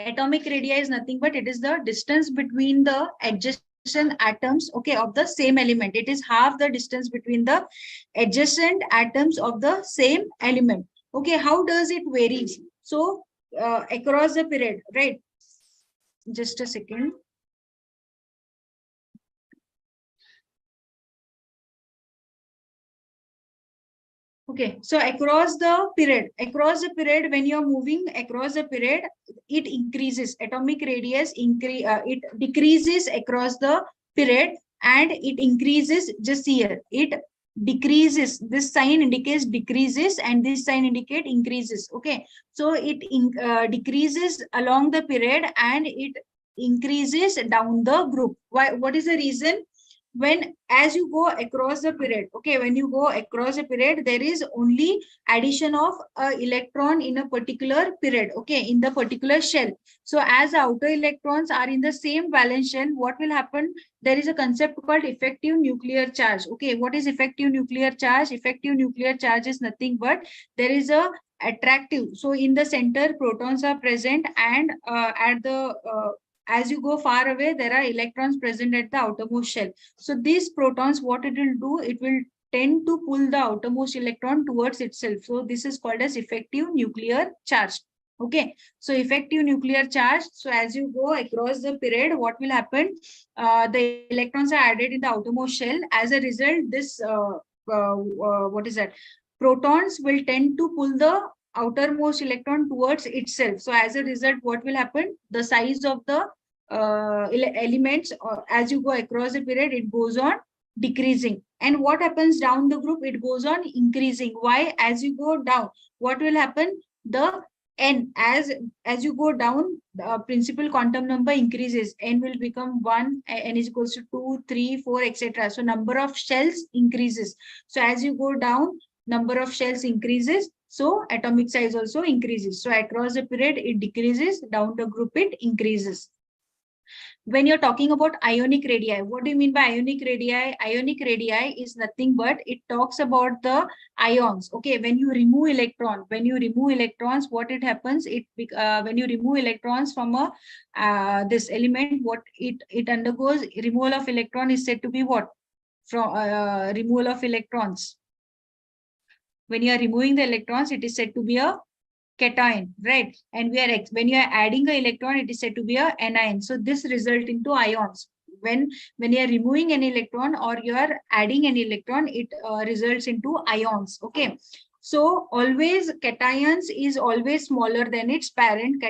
Atomic radii is nothing but it is the distance between the adjacent atoms, okay, of the same element. It is half the distance between the adjacent atoms of the same element. Okay, how does it vary? So across the period, right? Just a second. Okay, so across the period, when you're moving across the period, it increases. Atomic radius it decreases across the period, and it increases just here. It decreases. This sign indicates decreases, and this sign indicate increases. Okay, so it decreases along the period, and it increases down the group. Why? What is the reason? When as you go across the period, okay, when you go across the period, there is only addition of a electron in a particular period, okay, in the particular shell. So as outer electrons are in the same valence shell, what will happen? There is a concept called effective nuclear charge. Okay, what is effective nuclear charge? Effective nuclear charge is nothing but there is a attractive, so in the center protons are present, and at the as you go far away, there are electrons present at the outermost shell. So these protons, what it will do, it will tend to pull the outermost electron towards itself. So this is called as effective nuclear charge. Okay, so effective nuclear charge. So as you go across the period, what will happen? The electrons are added in the outermost shell. As a result, this what is that? Protons will tend to pull the outermost electron towards itself. So as a result, what will happen? The size of the elements as you go across the period, it goes on decreasing. And what happens down the group? It goes on increasing. Why? As you go down, what will happen? The n, as you go down, the principal quantum number increases. N will become 1, n is equals to 2, 3, 4, etc. So number of shells increases. So as you go down, number of shells increases, so atomic size also increases. So across the period it decreases, down the group it increases. When you're talking about ionic radii, what do you mean by ionic radii? Ionic radii is nothing but it talks about the ions. Okay, when you remove electrons, what it happens? When you remove electrons from a this element, what it undergoes, removal of electron is said to be what? From removal of electrons. When you are removing the electrons, it is said to be a cation, right? And when you are adding an electron, it is said to be a anion. So this result into ions. When you are removing an electron or you are adding an electron, it results into ions. Okay, so always cations is always smaller than its parent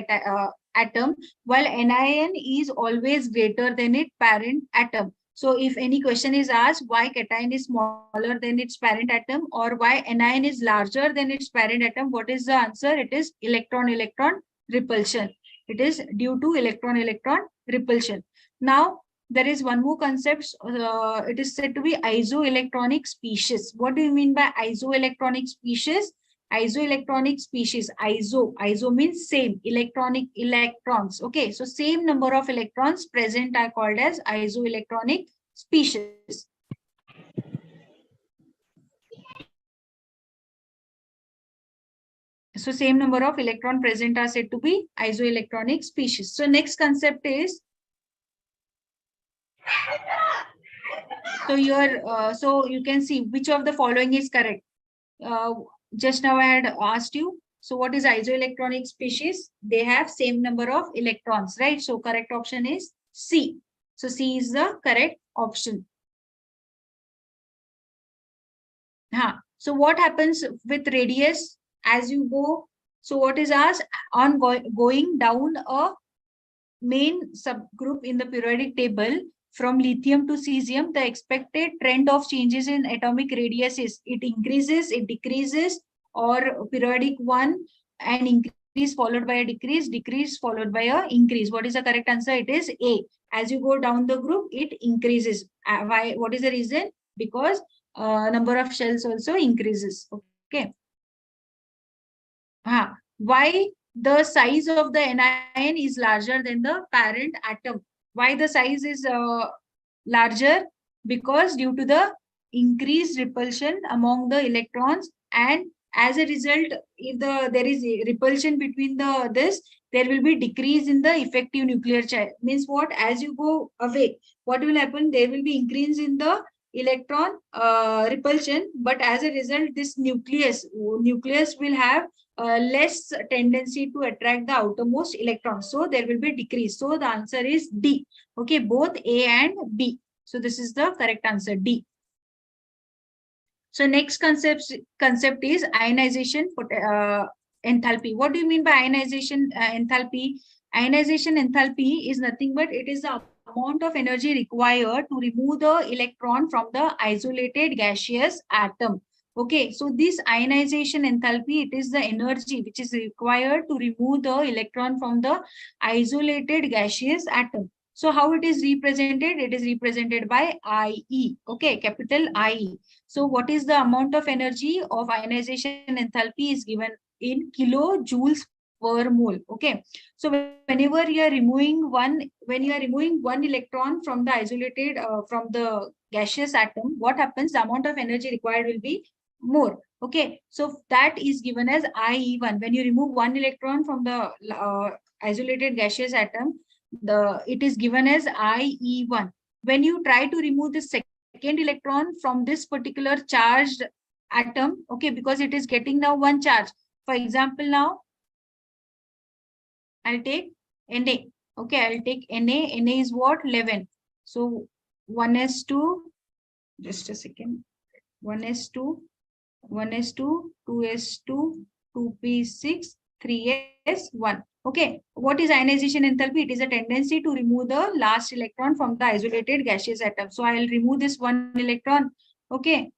atom, while anion is always greater than its parent atom. So if any question is asked why cation is smaller than its parent atom or why anion is larger than its parent atom, what is the answer? It is electron-electron repulsion. It is due to electron-electron repulsion. Now, there is one more concept. It is said to be isoelectronic species. What do you mean by isoelectronic species? Isoelectronic species. Iso means same. Electronic electrons. Okay, so same number of electrons present are called as isoelectronic species. So same number of electron present are said to be isoelectronic species. So next concept is, so so you can see which of the following is correct. Just now I had asked you, so what is isoelectronic species? They have same number of electrons, right? So correct option is C. So C is the correct option. So what happens with radius as you go? So what is asked on going down a main subgroup in the periodic table from lithium to cesium, the expected trend of changes in atomic radius is it increases, it decreases, or periodic one and increase followed by a decrease, decrease followed by a increase. What is the correct answer? It is A. As you go down the group, it increases. Why? What is the reason? Because number of shells also increases. Okay. Why the size of the anion is larger than the parent atom? Why the size is larger? Because due to the increased repulsion among the electrons, and as a result, if there is a repulsion between this, there will be decrease in the effective nuclear charge. Means what? As you go away, what will happen? There will be increase in the electron repulsion, but as a result, this nucleus will have less tendency to attract the outermost electrons. So there will be decrease. So the answer is D. Okay, both A and B. So this is the correct answer, D. So next concept is ionization enthalpy. What do you mean by ionization enthalpy? Ionization enthalpy is nothing but it is the amount of energy required to remove the electron from the isolated gaseous atom. Okay, so this ionization enthalpy, it is the energy which is required to remove the electron from the isolated gaseous atom. So how it is represented? It is represented by IE. Okay, capital IE. So what is the amount of energy of ionization enthalpy is given in kilojoules per mole. Okay. So whenever you are removing when you are removing one electron from the isolated from the gaseous atom, what happens? The amount of energy required will be more. Okay. So that is given as IE1. When you remove one electron from the isolated gaseous atom, it is given as IE1. When you try to remove the second electron from this particular charged atom, okay, because it is getting now one charge. For example, now I'll take Na. Okay, I'll take Na. Na is what? 11. So 1s2, just a second. 1s2, 1s2, 2s2, 2p6, 3s1. Okay, what is ionization enthalpy? It is a tendency to remove the last electron from the isolated gaseous atom. So I'll remove this one electron. Okay,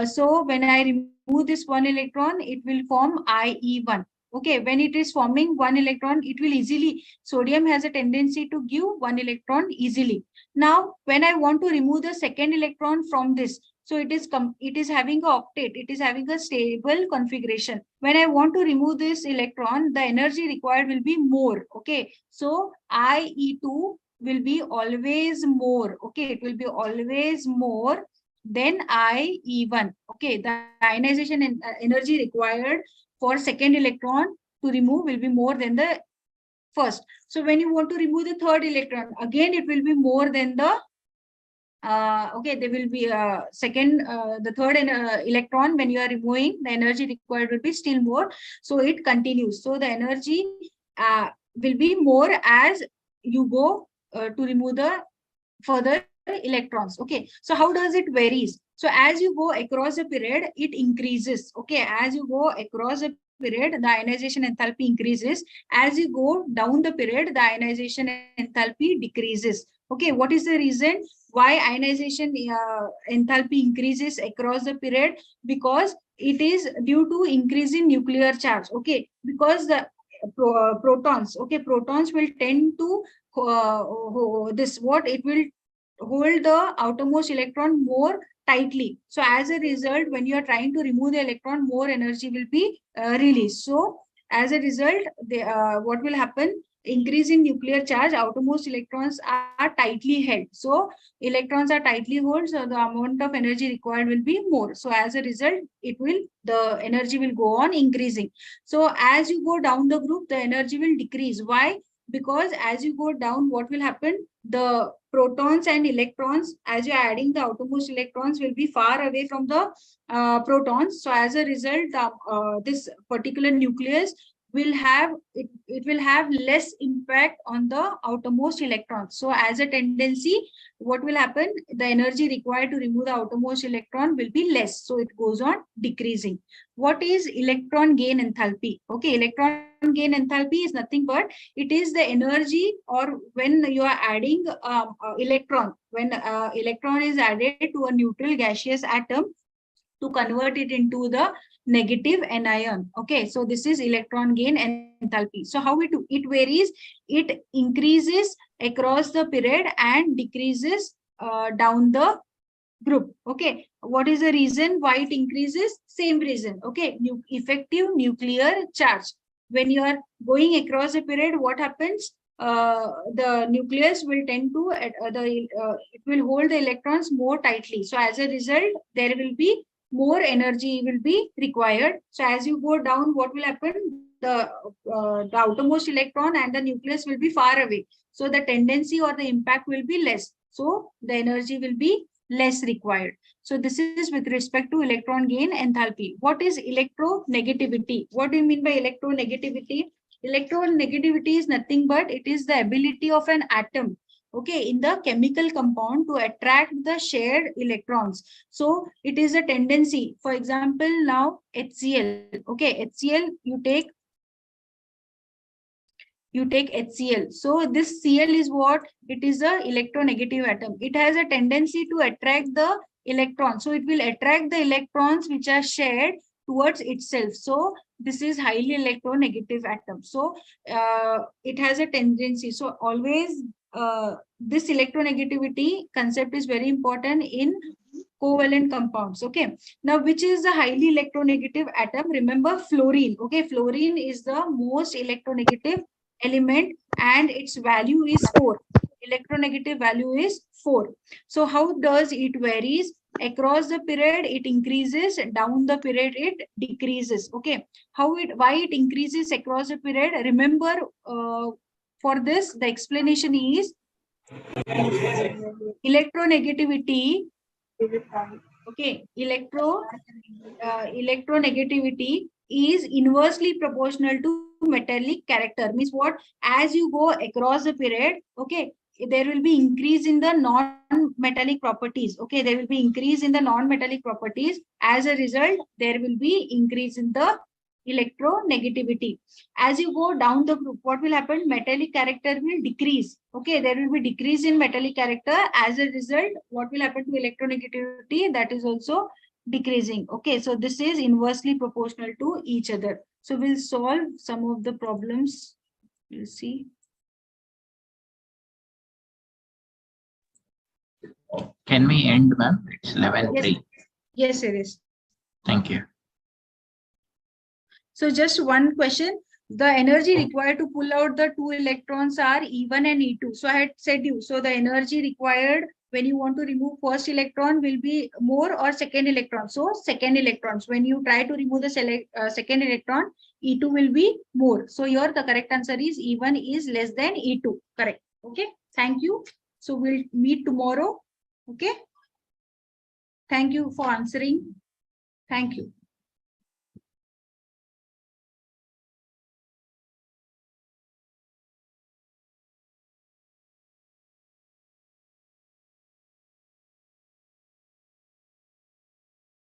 so when I remove this one electron, it will form IE1. Okay, when it is forming one electron, it will easily, sodium has a tendency to give one electron easily. Now, when I want to remove the second electron from this, so it is having a octet, it is having a stable configuration. When I want to remove this electron, the energy required will be more. Okay, so IE2 will be always more. Okay, it will be always more than IE1. Okay, the ionization energy required for second electron to remove will be more than the first. So when you want to remove the third electron, again it will be more than the okay, there will be the third electron. When you are removing, the energy required will be still more. So it continues. So the energy will be more as you go to remove the further electrons. Okay, so how does it varies? So as you go across a period, it increases. Okay, as you go across a period, the ionization enthalpy increases. As you go down the period, the ionization enthalpy decreases. Okay, what is the reason why ionization enthalpy increases across the period? Because it is due to increase in nuclear charge. Okay, because the protons, okay, protons will tend to it will hold the outermost electron more tightly. So as a result, when you are trying to remove the electron, more energy will be released. So as a result, what will happen? Increase in nuclear charge, outermost electrons are tightly held. So electrons are tightly held, so the amount of energy required will be more. So as a result, the energy will go on increasing. So as you go down the group, the energy will decrease. Why? Because as you go down, what will happen? The protons and electrons, as you're adding the outermost electrons, will be far away from the protons. So as a result, this particular nucleus it will have less impact on the outermost electrons. So as a tendency, what will happen? The energy required to remove the outermost electron will be less. So it goes on decreasing. What is electron gain enthalpy? Okay, electron gain enthalpy is nothing but it is the energy, or when you are adding electron, when electron is added to a neutral gaseous atom to convert it into the negative anion. Okay, so this is electron gain enthalpy. So how it varies? It increases across the period and decreases down the group. Okay, what is the reason why it increases? Same reason. Okay, effective nuclear charge. When you are going across a period, what happens? The nucleus will tend to it will hold the electrons more tightly. So as a result, there will be more energy will be required. So as you go down, what will happen? The outermost electron and the nucleus will be far away. So the tendency or the impact will be less. So the energy will be less required. So this is with respect to electron gain enthalpy. What is electronegativity? What do you mean by electronegativity? Electronegativity is nothing but it is the ability of an atom, okay, in the chemical compound to attract the shared electrons. So it is a tendency. For example, now HCl, okay, HCl, you take HCl. So this Cl is what? It is a electronegative atom. It has a tendency to attract the electrons. So it will attract the electrons which are shared towards itself. So this is highly electronegative atom. So it has a tendency. So always this electronegativity concept is very important in covalent compounds. Okay, now which is the highly electronegative atom? Remember fluorine. Okay, fluorine is the most electronegative element and its value is 4. Electronegative value is 4. So how does it varies? Across the period it increases, down the period it decreases. Okay, why it increases across the period? Remember, for this the explanation is electronegativity. Okay, electronegativity is inversely proportional to metallic character. Means what? As you go across the period, okay, there will be increase in the non-metallic properties. Okay, there will be increase in the non-metallic properties. As a result, there will be increase in the electronegativity. As you go down the group, what will happen? Metallic character will decrease. Okay, there will be decrease in metallic character. As a result, what will happen to electronegativity? That is also decreasing. Okay, so this is inversely proportional to each other. So we'll solve some of the problems. We'll see. Can we end, ma'am? It's 11:03. Yes, it is. Thank you. So just one question. The energy required to pull out the 2 electrons are E1 and E2. So I had said you. So the energy required when you want to remove first electron will be more or second electron. So second electrons. When you try to remove the second electron, E2 will be more. So here the correct answer is E1 is less than E2. Correct. Okay. Thank you. So we'll meet tomorrow. Okay. Thank you for answering. Thank you.